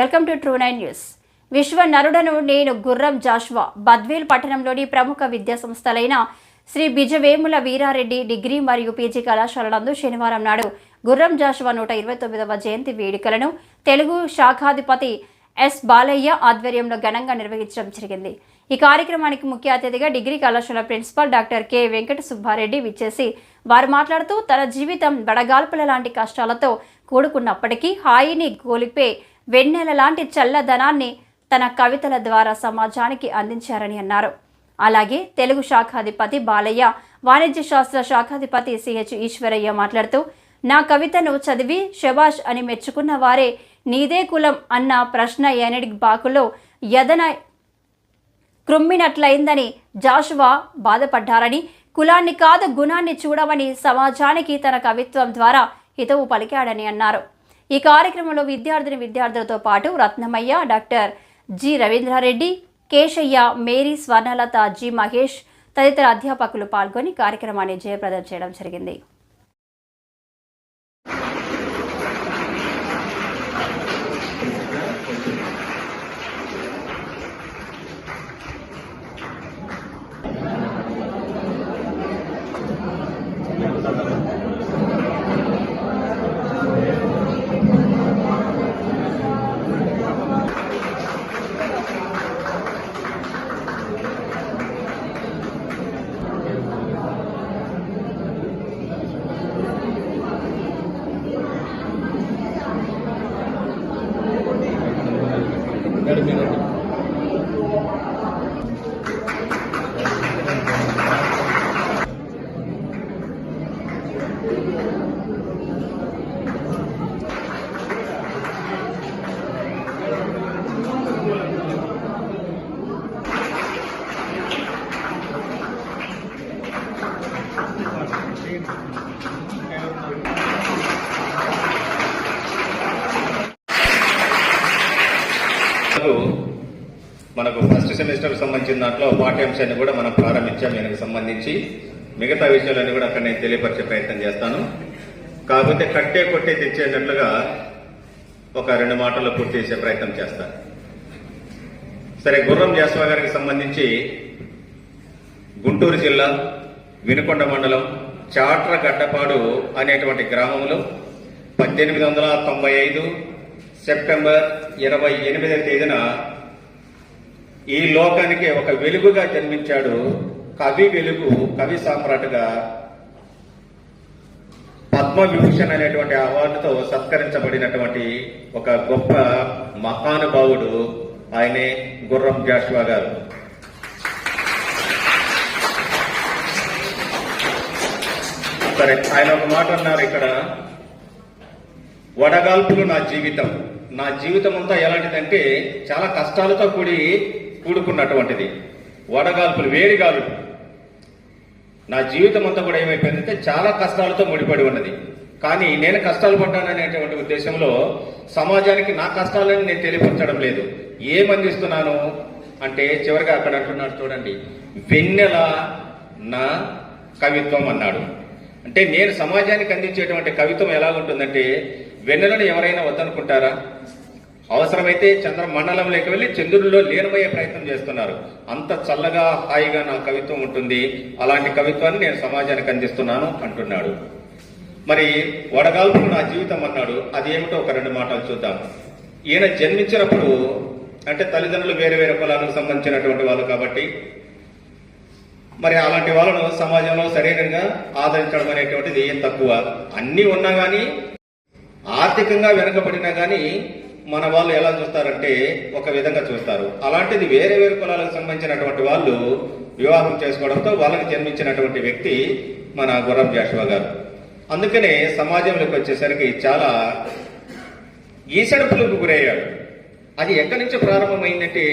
Welcome to true 9 news. విశ్వ నరుడను నేను గుర్రం జాషువా బద్వేల్ పట్టణంలోని ప్రముఖ విద్యా సంస్థలైన శ్రీ బిజవేముల వీరారెడ్డి డిగ్రీ మరియు పీజీ కళాశాల నందు శనివారం నాడు గుర్రం జాషువా 129వ జయంతి వేడుకలను తెలుగు శాఖాధిపతి ఎస్ బాలయ్య ఆధ్వర్యంలో ఘనంగా నిర్వహించడం జరిగింది. ఈ కార్యక్రమానికి ముఖ్య అతిథిగా డిగ్రీ కళాశాల principal doctor K Venkata Subbareddy విచ్చేసి వారు మాట్లాడుతూ తన జీవితం బడగాల్పుల లాంటి కష్టాలతో కూడుకున్నప్పటికీ హాయిని గోలిపే వెన్నెల లాంటి చల్లదనాన్ని తన కవితల ద్వారా సమాజానికి అందించారని అన్నారు. అలాగే తెలుగు శాఖాధిపతి బాలయ్య, వాణిజ్య శాస్త్ర శాఖాధిపతి సిహెచ్ ఈశ్వరయ్య మాట్లాడుతూ నా కవితను చదివి శబాష్ అని మెచ్చుకున్న వారే నీదే కులం అన్న ప్రశ్న ఏనడికి బాకులో యదన క్రుమ్మినట్లయిందని జాషువా బాధపడ్డారని, కులాన్ని కాదు గుణాన్ని చూడమని సమాజానికి తన కవిత్వం ద్వారా హితవు పలికాడని అన్నారు. ఈ కార్యక్రమంలో విద్యార్థులతో పాటు Ratnamayya, doctor G Ravindrareddy, Keshaiah, Mary, Swarnalatha, G Mahesh తదితర అధ్యాపకులు పాల్గొని కార్యక్రమాన్ని జయప్రదం చేయడం జరిగింది. మనకు ఫస్ట్ సెమిస్టర్ సంబంధించిన దాంట్లో పాఠ్యాంశాన్ని కూడా మనం ప్రారంభించాం. దీనికి సంబంధించి మిగతా విషయాలన్నీ కూడా అక్కడ నేను తెలియపరిచే ప్రయత్నం చేస్తాను. కాకపోతే కట్టే కొట్టే తెచ్చేటట్లుగా ఒక 2 మాటల్లో పూర్తి చేసే ప్రయత్నం చేస్తాను. సరే, గుర్రం జాషువా గారికి సంబంధించి గుంటూరు జిల్లా వినుకొండ మండలం చాట్రగడ్డపాడు అనేటువంటి గ్రామంలో 1895 సెప్టెంబర్ 28వ తేదీన ఈ లోకానికి ఒక వెలుగుగా జన్మించాడు. కవి వెలుగు, కవి సామ్రాట్గా పద్మవిభూషణ్ అనేటువంటి అవార్డుతో సత్కరించబడినటువంటి ఒక గొప్ప మహానుభావుడు ఆయనే గుర్రం జాషువా గారు. సరే, ఆయన ఒక మాట అన్నారు ఇక్కడ, వడగాల్పులు నా జీవితం అంతా ఎలాంటిదంటే చాలా కష్టాలతో కూడుకున్నటువంటిది. వడగాల్పులు, వేడిగాలు. నా జీవితం అంతా కూడా ఏమైపోయిందంటే చాలా కష్టాలతో ముడిపడి ఉన్నది. కానీ నేను కష్టాలు పడ్డాననేటువంటి ఉద్దేశంలో సమాజానికి నా కష్టాలను నేను తెలియపరచడం లేదు. ఏమందిస్తున్నాను అంటే చివరిగా అక్కడ అంటున్నాడు చూడండి, వెన్నెల నా కవిత్వం అన్నాడు. అంటే నేను సమాజానికి అందించేటువంటి కవిత్వం ఎలా ఉంటుందంటే, వెన్నెలను ఎవరైనా వద్దనుకుంటారా? అవసరమైతే చంద్రమండలంలోకి వెళ్లి చంద్రుడిలో లీనమయ్యే ప్రయత్నం చేస్తున్నారు. అంత చల్లగా హాయిగా నా కవిత్వం ఉంటుంది. అలాంటి కవిత్వాన్ని నేను సమాజానికి అందిస్తున్నాను అంటున్నాడు. మరి వడగాల్పులు నా జీవితం అన్నాడు. అది ఏమిటో ఒక 2 మాటలు చూద్దాం. ఈయన జన్మించినప్పుడు అంటే తల్లిదండ్రులు వేరే వేరే కులాలకు సంబంధించినటువంటి వాళ్ళు కాబట్టి మరి అలాంటి వాళ్ళను సమాజంలో శరీరంగా ఆదరించడం అనేటువంటిది తక్కువ. అన్నీ ఉన్నా కానీ, ఆర్థికంగా వెనుకబడినా కానీ మన వాళ్ళు ఎలా చూస్తారంటే ఒక విధంగా చూస్తారు. అలాంటిది వేరే వేరే కులాలకు సంబంధించినటువంటి వాళ్ళు వివాహం చేసుకోవడంతో వాళ్ళకి జన్మించినటువంటి వ్యక్తి మన గుర్రం జాషువా గారు. అందుకనే సమాజంలోకి వచ్చేసరికి చాలా ఈసడుపులకు గురయ్యాడు. అది ఎక్కడి నుంచి ప్రారంభమైందంటే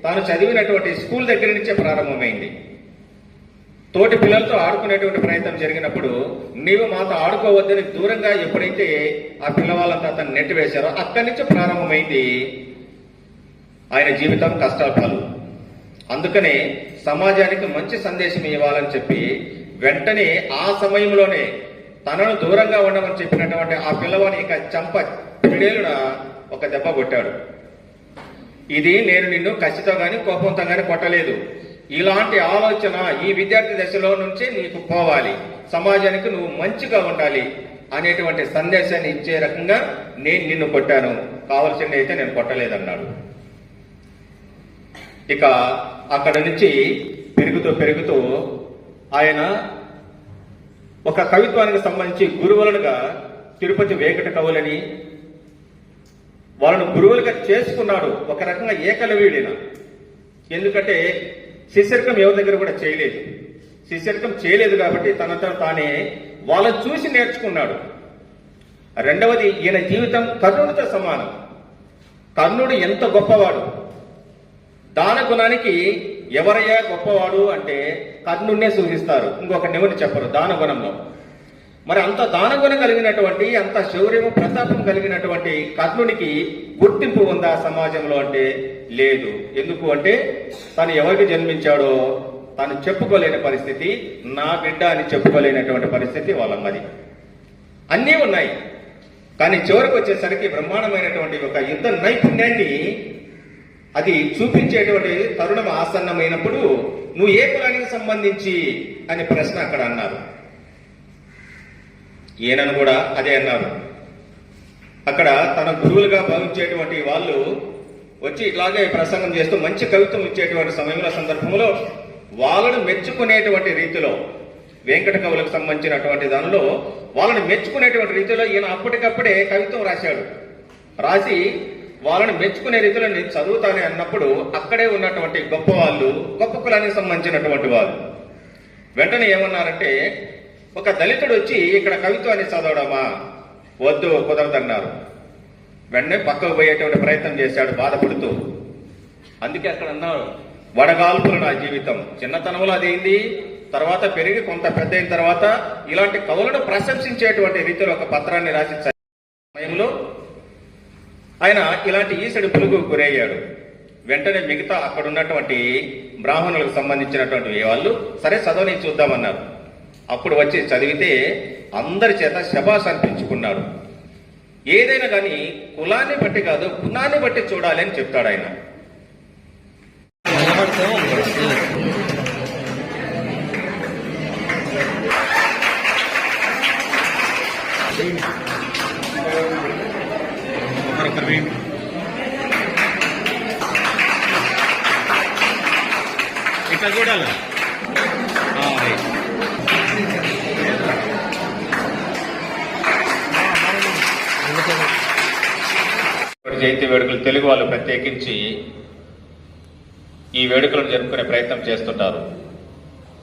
తాను చదివినటువంటి స్కూల్ దగ్గర నుంచే ప్రారంభమైంది. తోటి పిల్లలతో ఆడుకునేటువంటి ప్రయత్నం జరిగినప్పుడు నీవు మాతో ఆడుకోవద్దని దూరంగా ఎప్పుడైతే ఆ పిల్లవాళ్ళంతా అతను నెట్టివేశారో అక్కడి నుంచి ప్రారంభమైంది ఆయన జీవితం కష్టాల పాలు. అందుకనే సమాజానికి మంచి సందేశం ఇవ్వాలని చెప్పి వెంటనే ఆ సమయంలోనే తనను దూరంగా ఉండమని చెప్పినటువంటి ఆ పిల్లవాడిని ఇక చంప పిడేలున ఒక దెబ్బ కొట్టాడు. ఇది నేను నిన్ను కసితో గాని కోపంతో గాని కొట్టలేదు, ఇలాంటి ఆలోచన ఈ విద్యార్థి దశలో నుంచే నీకు పోవాలి, సమాజానికి నువ్వు మంచిగా ఉండాలి అనేటువంటి సందేశాన్ని ఇచ్చే రకంగా నేను నిన్ను కొట్టాను, కావలసింది అయితే నేను కొట్టలేదన్నాడు. ఇక అక్కడ నుంచి పెరుగుతూ ఆయన ఒక కవిత్వానికి సంబంధించి గురువులుగా తిరుపతి వెంకట కవులని వాళ్ళను గురువులుగా చేసుకున్నాడు. ఒక రకంగా ఏకలవ్యుడిన. ఎందుకంటే శిష్యర్కం ఎవరి దగ్గర కూడా చేయలేదు. శిష్యర్కం చేయలేదు కాబట్టి తనతో తానే వాళ్ళని చూసి నేర్చుకున్నాడు. రెండవది, ఈయన జీవితం కర్ణుడితో సమానం. కర్ణుడు ఎంత గొప్పవాడు, దాన గుణానికి ఎవరయ్యా గొప్పవాడు అంటే కర్ణుడినే సూచిస్తారు, ఇంకొక ఎవరిని చెప్పరు దాన గుణంలో. మరి అంత దానగుణం కలిగినటువంటి, అంత శౌర్యము ప్రతాపం కలిగినటువంటి కర్ణునికి గుర్తింపు ఉందా సమాజంలో అంటే లేదు. ఎందుకు అంటే తను ఎవరికి జన్మించాడో తను చెప్పుకోలేని పరిస్థితి, నా బిడ్డ అని చెప్పుకోలేనటువంటి పరిస్థితి వాళ్ళమ్మది. అన్నీ ఉన్నాయి, కానీ చివరికి వచ్చేసరికి బ్రహ్మాండమైనటువంటి ఒక యుద్ధ నైపుణ్యాన్ని అది చూపించేటువంటి తరుణం ఆసన్నమైనప్పుడు నువ్వు ఏ కులానికి సంబంధించి అని ప్రశ్న అక్కడ అన్నారు. ఈయనను కూడా అదే అన్నారు. అక్కడ తన గురువులుగా భావించేటువంటి వాళ్ళు వచ్చి ఇట్లాగే ప్రసంగం చేస్తూ మంచి కవిత్వం ఇచ్చేటువంటి సమయంలో సందర్భంలో వాళ్ళను మెచ్చుకునేటువంటి రీతిలో, వెంకట కవులకు సంబంధించినటువంటి దానిలో వాళ్ళని మెచ్చుకునేటువంటి రీతిలో ఈయన అప్పటికప్పుడే కవిత్వం రాశాడు. రాసి వాళ్ళని మెచ్చుకునే రీతిలో నేను చదువుతానే అన్నప్పుడు అక్కడే ఉన్నటువంటి గొప్ప వాళ్ళు, గొప్ప కులానికి సంబంధించినటువంటి వాళ్ళు వెంటనే ఏమన్నారంటే, ఒక దళితుడు వచ్చి ఇక్కడ కవిత్వాన్ని చదవడమా, వద్దు కుదరదన్నారు. వెంటనే పక్కకు పోయేటువంటి ప్రయత్నం చేశాడు బాధపడుతూ. అందుకే అక్కడ అన్నారు, వడగాల్పులు నా జీవితం. చిన్నతనంలో అదేంది, తర్వాత పెరిగి కొంత పెద్ద అయిన తర్వాత ఇలాంటి కవులను ప్రశంసించేటువంటి రీతిలో ఒక పత్రాన్ని రాసి సమయంలో ఆయన ఇలాంటి ఈసడి పులుగు గురయ్యాడు. వెంటనే మిగతా అక్కడ ఉన్నటువంటి బ్రాహ్మణులకు సంబంధించినటువంటి వాళ్ళు సరే చదవని చూద్దామన్నారు. అప్పుడు వచ్చి చదివితే అందరి చేత శబాష్ అనిపించుకున్నాడు. ఏదైనా కానీ కులాన్ని బట్టి కాదు, గుణాన్ని బట్టి చూడాలి అని చెప్తాడు ఆయన. ఇట్లా చూడాలి. జయంతి వేడుకలు తెలుగు వాళ్ళు ప్రత్యేకించి ఈ వేడుకలను జరుపుకునే ప్రయత్నం చేస్తుంటారు.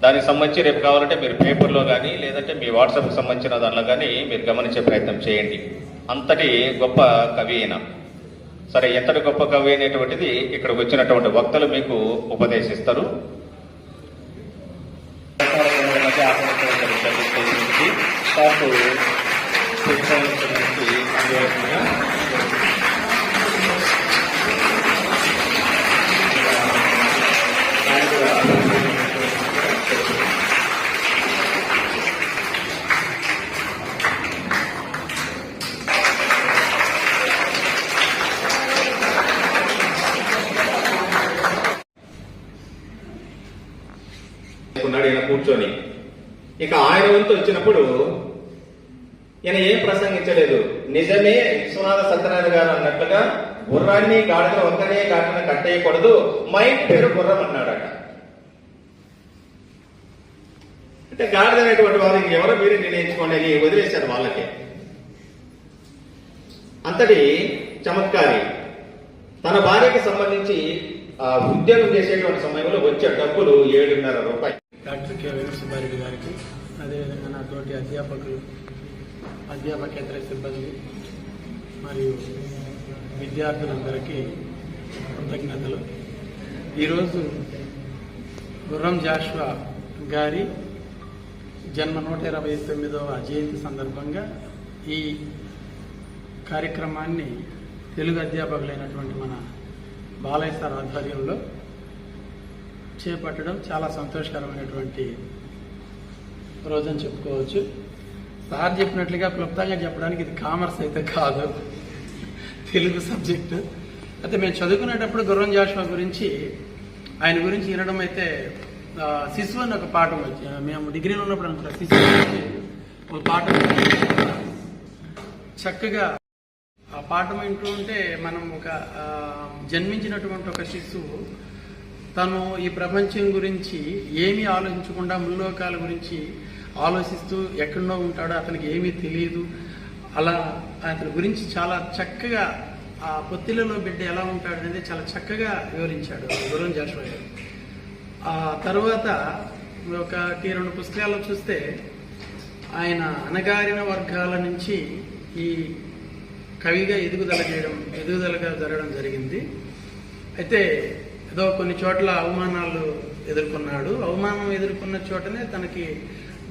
దానికి సంబంధించి రేపు కావాలంటే మీరు పేపర్లో కానీ లేదంటే మీ వాట్సాప్కి సంబంధించిన దానిలో కానీ మీరు గమనించే ప్రయత్నం చేయండి. అంతటి గొప్ప కవి అయిన. సరే, ఎంతటి గొప్ప కవి అనేటువంటిది ఇక్కడికి వచ్చినటువంటి వక్తలు మీకు ఉపదేశిస్తారు. ఈయన కూర్చొని ఇక ఆయన వంతు వచ్చినప్పుడు ఈయన ఏం ప్రసంగించలేదు. నిజమే విశ్వనాథ సత్యనారాయణ గారు అన్నట్లుగా గుర్రాన్ని గాడిద ఒక్కనే గాడిన కట్టేయకూడదు, మా ఇంటి పేరు గుర్రం అన్నాడట. అంటే గాడిద అనేటువంటి వారు ఎవరో మీరు నిర్ణయించుకోండి అని వదిలేశారు వాళ్ళకి. అంతటి చమత్కారి. తన భార్యకి సంబంధించి ఉద్యోగం చేసేటువంటి సమయంలో వచ్చే డబ్బులు 7,500 రూపాయలు. డాక్టర్ కె సుబ్బారెడ్డి గారికి, అదేవిధంగా నా తోటి అధ్యాపకులు, అధ్యాపకేతర సిబ్బంది మరియు విద్యార్థులందరికీ కృతజ్ఞతలు. ఈరోజు గుర్రం జాషువా గారి జన్మ 129వ జయంతి సందర్భంగా ఈ కార్యక్రమాన్ని తెలుగు అధ్యాపకులైనటువంటి మన బాలయ్య సార్ ఆధ్వర్యంలో చేపట్టడం చాలా సంతోషకరమైనటువంటి రోజని చెప్పుకోవచ్చు. సార్ చెప్పినట్లుగా క్లుప్తంగా చెప్పడానికి ఇది కామర్స్ అయితే కాదు, తెలుగు సబ్జెక్టు. అయితే మేము చదువుకునేటప్పుడు గుర్రం జాషువా గురించి ఆయన గురించి వినడం అయితే శిశువు అని ఒక పాఠం వచ్చి మేము డిగ్రీలో ఉన్నప్పుడు అనుకుంటా శిశువు గురించి ఒక పాఠం చక్కగా ఆ పాఠం వింటూ ఉంటే మనం ఒక జన్మించినటువంటి ఒక శిశువు తను ఈ ప్రపంచం గురించి ఏమీ ఆలోచించకుండా ముల్లోకాల గురించి ఆలోచిస్తూ ఎక్కడో ఉంటాడో, అతనికి ఏమీ తెలియదు. అలా అతని గురించి చాలా చక్కగా ఆ పొత్తిలలో బిడ్డ ఎలా ఉంటాడు అనేది చాలా చక్కగా వివరించాడు గుర్రం జాషువా గారు. ఆ తర్వాత ఒక 2 పుస్తకాల్లో చూస్తే ఆయన అణగారిన వర్గాల నుంచి ఈ కవిగా ఎదుగుదలగా జరగడం జరిగింది. అయితే ఏదో కొన్ని చోట్ల అవమానాలు ఎదుర్కొన్నాడు. అవమానం ఎదుర్కొన్న చోటనే తనకి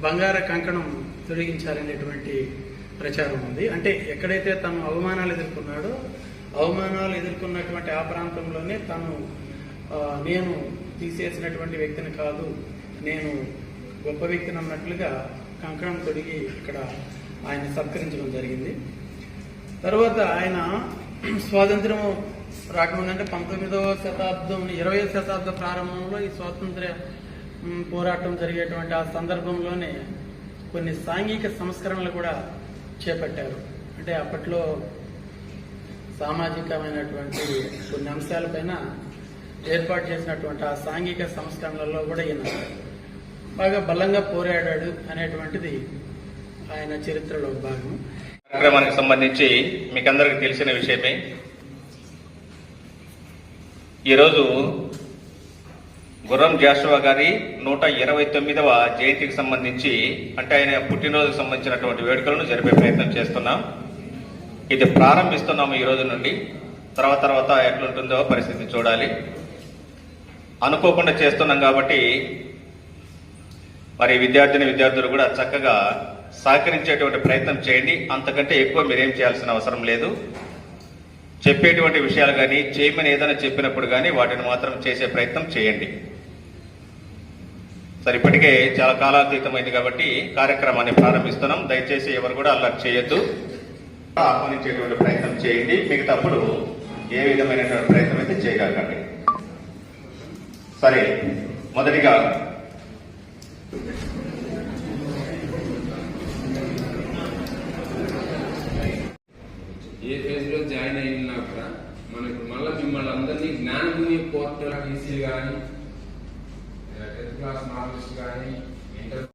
బంగార కంకణం తొలగించాలనేటువంటి ప్రచారం ఉంది. అంటే ఎక్కడైతే తను అవమానాలు ఎదుర్కొన్నాడో, అవమానాలు ఎదుర్కొన్నటువంటి ఆ ప్రాంతంలోనే తను నేను తీసేసినటువంటి వ్యక్తిని కాదు, నేను గొప్ప వ్యక్తిని అన్నట్లుగా కంకణం తొడిగి ఇక్కడ ఆయన సత్కరించడం జరిగింది. తర్వాత ఆయన స్వాతంత్ర్యం రాకముందంటే 19వ శతాబ్దం 20వ శతాబ్ద ప్రారంభంలో ఈ స్వాతంత్ర్య పోరాటం జరిగేటువంటి ఆ సందర్భంలోనే కొన్ని సాంఘిక సంస్కరణలు కూడా చేపట్టారు. అంటే అప్పట్లో సామాజికమైనటువంటి కొన్ని అంశాలపైన ఏర్పాటు చేసినటువంటి ఆ సాంఘిక సంస్కరణలలో కూడా ఈయన బాగా బలంగా పోరాడాడు అనేటువంటిది ఆయన చరిత్రలో భాగం. కార్యక్రమానికి సంబంధించి మీకు అందరికీ తెలిసిన విషయమే. ఈరోజు గుర్రం జాషువా గారి 129వ జయంతికి సంబంధించి, అంటే ఆయన పుట్టినరోజుకు సంబంధించినటువంటి వేడుకలను జరిపే ప్రయత్నం చేస్తున్నాం. ఇది ప్రారంభిస్తున్నాము ఈ రోజు నుండి. తర్వాత ఎట్లుంటుందో పరిస్థితి చూడాలి. అనుకోకుండా చేస్తున్నాం కాబట్టి మరి విద్యార్థులు కూడా చక్కగా సహకరించేటువంటి ప్రయత్నం చేయండి. అంతకంటే ఎక్కువ మీరేం చేయాల్సిన అవసరం లేదు. చెప్పేటువంటి విషయాలు కానీ, చేయమని ఏదైనా చెప్పినప్పుడు కానీ వాటిని మాత్రం చేసే ప్రయత్నం చేయండి. సరే, ఇప్పటికే చాలా కాలాతీతమైంది కాబట్టి కార్యక్రమాన్ని ప్రారంభిస్తున్నాం. దయచేసి ఎవరు కూడా అల్లరి చేయొద్దు, ఆహ్వానించేటువంటి ప్రయత్నం చేయండి. మిగతాప్పుడు ఏ విధమైనటువంటి ప్రయత్నం అయితే చేయగలకండి. సరే, మొదటిగా ఏ ఫేజ్ లో జాయిన్ అయినా కూడా మనకు మళ్ళీ మిమ్మల్ని అందరినీ జ్ఞానభూమి పోర్టల్ ఈసీ కానీ 10th క్లాస్ మార్క్స్ కానీ ఇంటర్